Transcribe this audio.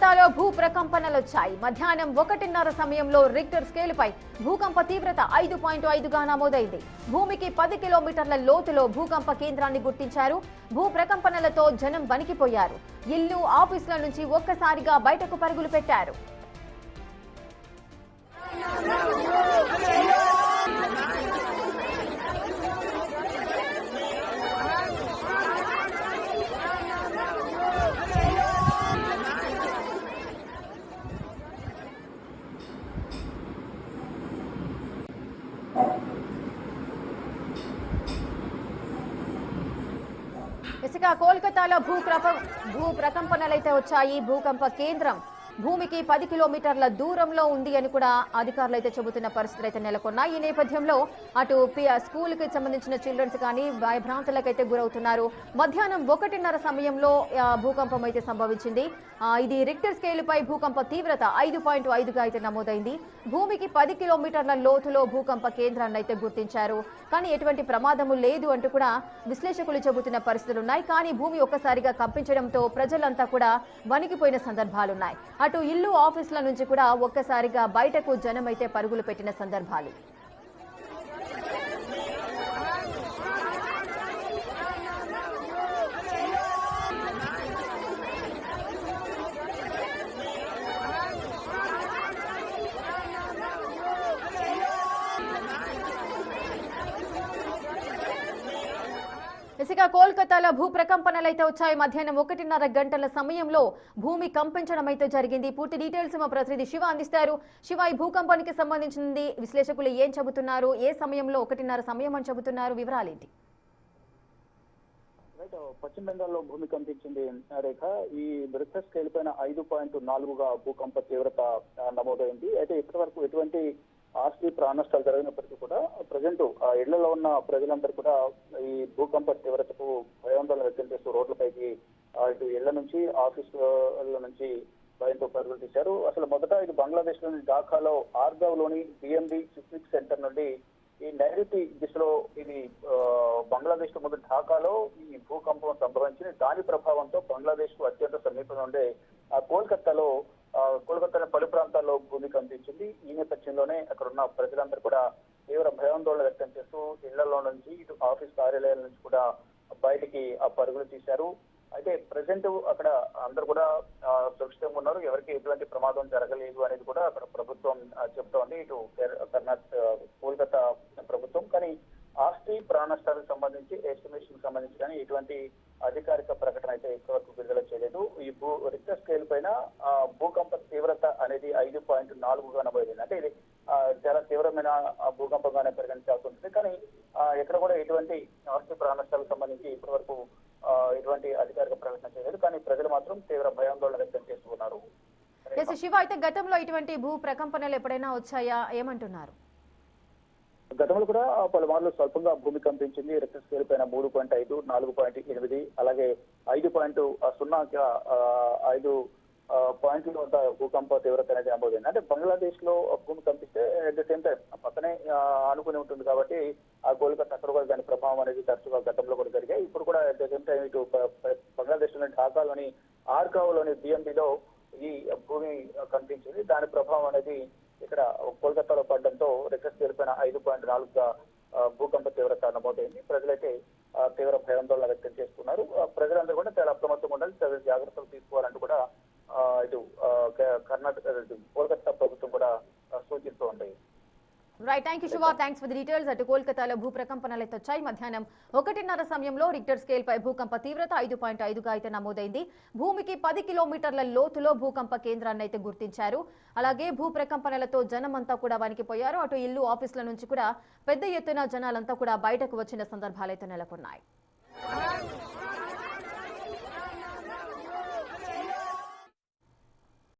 కోల్కతాలో భూ ప్రకంపనలు వచ్చాయి. మధ్యాహ్నం 1:30 సమయంలో రిక్టర్ స్కేలుపై భూకంప తీవ్రత 5.5గా నమోదైంది. భూమికి 10 కిలోమీటర్ల లోతులో భూకంప కేంద్రాన్ని గుర్తించారు. భూ ప్రకంపనలతో జనం వణికిపోయారు. ఇల్లు, ఆఫీసుల నుంచి ఒక్కసారిగా బయటకు పరుగులు పెట్టారు. ఇసుక కోల్కతాలో భూ ప్రకంపనలైతే వచ్చాయి. భూకంప కేంద్రం భూమికి 10 కిలోమీటర్ల దూరంలో ఉంది అని కూడా అధికారులు అయితే చెబుతున్న పరిస్థితులు అయితే నెలకొన్నాయి. ఈ నేపథ్యంలో అటు స్కూల్ కి సంబంధించిన చిల్డ్రన్స్ కానీ భయభ్రాంతులకైతే గురవుతున్నారు. మధ్యాహ్నం 1:30 సమయంలో భూకంపం అయితే సంభవించింది. ఇది రిక్టర్ స్కేలుపై భూకంప తీవ్రత 5.5గా అయితే నమోదైంది. భూమికి 10 కిలోమీటర్ల లోతులో భూకంప కేంద్రాన్ని అయితే గుర్తించారు. కానీ ఎటువంటి ప్రమాదము లేదు అంటూ కూడా విశ్లేషకులు చెబుతున్న పరిస్థితులు ఉన్నాయి. కానీ భూమి ఒక్కసారిగా కంపించడంతో ప్రజలంతా కూడా వణికిపోయిన సందర్భాలున్నాయి. అటు ఇల్లు, ఆఫీసుల నుంచి కూడా ఒక్కసారిగా బయటకు జనం అయితే పరుగులు పెట్టిన సందర్భాలు. ఇసుక కోల్కతాలో భూ ప్రకంపనలు అయితే వచ్చాయి. మధ్యాహ్నం 1:30 గంటల సమయంలో భూమి కంపించడం అయితే జరిగింది. పూర్తి డీటెయిల్స్ మా ప్రతినిధి శివ అందిస్తారు. శివ, ఈ భూకంపానికి సంబంధించింది విశ్లేషకులు ఏం చెబుతున్నారు? ఏ సమయంలో 1:30 సమయం అని చెబుతున్నారు? వివరాలేంటి? పశ్చిమ బెంగాల్లో భూమి కంపించింది రేఖ. ఈ రిక్టర్ స్కేల్ పైన 5.4గా భూకంప తీవ్రత నమోదైంది. అయితే ఇప్పటి వరకు ఎటువంటి ఆస్తి ప్రాణనష్టాలు జరిగినప్పటికీ కూడా ప్రజెంట్ ఆ ఇళ్లలో ఉన్న ప్రజలందరూ కూడా ఈ భూకంప తీవ్రతకు భయాందోళన వ్యక్తం చేస్తూ రోడ్లపైకి ఇటు ఇళ్ల నుంచి ఆఫీసుల నుంచి భయంతో పరుగులు తీశారు. అసలు మొదట ఇది బంగ్లాదేశ్ లోని ఢాకాలో ఆర్గావ్ లోని బిఎంబి సిస్మిక్ సెంటర్ నుండి ఈ నైరుతి దిశలో ఇది బంగ్లాదేశ్ లో మొదటి ఢాకాలో ఈ భూకంపం సంభవించింది. దాని ప్రభావంతో బంగ్లాదేశ్ కు అత్యంత సమీపంలో ఉండే కోల్కతాలో పలు ప్రాంతాల్లో భూమి కంపించింది. ఈ నేపథ్యంలోనే అక్కడ ఉన్న ప్రజలందరూ కూడా తీవ్ర భయాందోళన వ్యక్తం చేస్తూ ఇళ్లలో నుంచి ఇటు ఆఫీస్ కార్యాలయాల నుంచి కూడా బయటికి ఆ పరుగులు తీశారు. అయితే ప్రజెంట్ అక్కడ అందరూ కూడా సురక్షితంగా ఉన్నారు. ఎవరికి ఎటువంటి ప్రమాదం జరగలేదు అనేది కూడా అక్కడ ప్రభుత్వం చెప్తోంది, ఇటు కోల్కతా ప్రభుత్వం. కానీ ఆస్తి ప్రాణనష్టాలకు సంబంధించి ఎస్టిమేషన్ సంబంధించి కానీ ఎటువంటి అధికారిక ప్రకటన అయితే ఇప్పటివరకు విడుదల చేయలేదు. ఈ రిక్టర్ స్కేల్ పైన భూకంప తీవ్రత అనేది 5.4గా నమోదైంది. అంటే ఇది చాలా తీవ్రమైన భూకంపంగానే పరిగణించాల్సి ఉంటుంది. కానీ ఎక్కడ కూడా ఎటువంటి ఆస్తి ప్రాణనష్టాలకు సంబంధించి ఇప్పటి వరకు ఎటువంటి అధికారిక ప్రకటన చేయలేదు. కానీ ప్రజలు మాత్రం తీవ్ర భయాందోళన వ్యక్తం చేస్తున్నారు. శివ, అయితే గతంలో ఇటువంటి భూ ప్రకంపనలు ఎప్పుడైనా వచ్చాయా? ఏమంటున్నారు? గతంలో కూడా పలుమార్లు స్వల్పంగా భూమి కంపించింది. రిక్టర్ స్కేల్ పైన 3.5, 4.8, అలాగే 5.0 పాయింట్ల వద్ద భూకంప తీవ్రత అనేది నమోదైంది. అంటే బంగ్లాదేశ్ లో భూమి కంపిస్తే అట్ ద సేమ్ టైం పక్కనే ఆనుకుని ఉంటుంది కాబట్టి ఆ కోల్కతా అక్కడ కూడా దాని ప్రభావం అనేది తరచుగా గతంలో కూడా జరిగాయి. ఇప్పుడు కూడా అట్ ద సేమ్ టైం ఇటు బంగ్లాదేశ్ లోని ఢాకాలోని ఆర్గావ్ లోని బిఎంబిలో ఈ భూమి కంపించింది. దాని ప్రభావం అనేది ఇక్కడ కోల్కతాలో పడడంతో రిక్టర్ స్కేల్ పైన 5.4గా భూకంప తీవ్రత నమోదైంది. ప్రజలైతే తీవ్ర భయాందోళన వ్యక్తం చేస్తున్నారు. ప్రజలందరూ కూడా చాలా అప్రమత్తంగా ఉండాలి, చాలా జాగ్రత్తలు తీసుకోవాలంటూ కూడా ఇటు కోల్కతా ప్రభుత్వం కూడా సూచిస్తూ ఉంటాయి. Right, thank you Shiva, thanks for the details. అటు కోల్కతాలో భూ ప్రకంపనలు అయితే వచ్చాయి. మధ్యాహ్నం 1:30 సమయంలో రిక్టర్ స్కేల్ పై భూకంప తీవ్రత 5.5గా అయితే నమోదైంది. భూమికి 10 కిలోమీటర్ల లోతులో భూకంప కేంద్రాన్ని అయితే గుర్తించారు. అలాగే భూ ప్రకంపనలతో జనమంతా కూడా వణికిపోయారు. అటు ఇల్లు, ఆఫీసుల నుంచి కూడా పెద్ద ఎత్తున జనాలంతా కూడా బయటకు వచ్చిన సందర్భాలైతే నెలకొన్నాయి.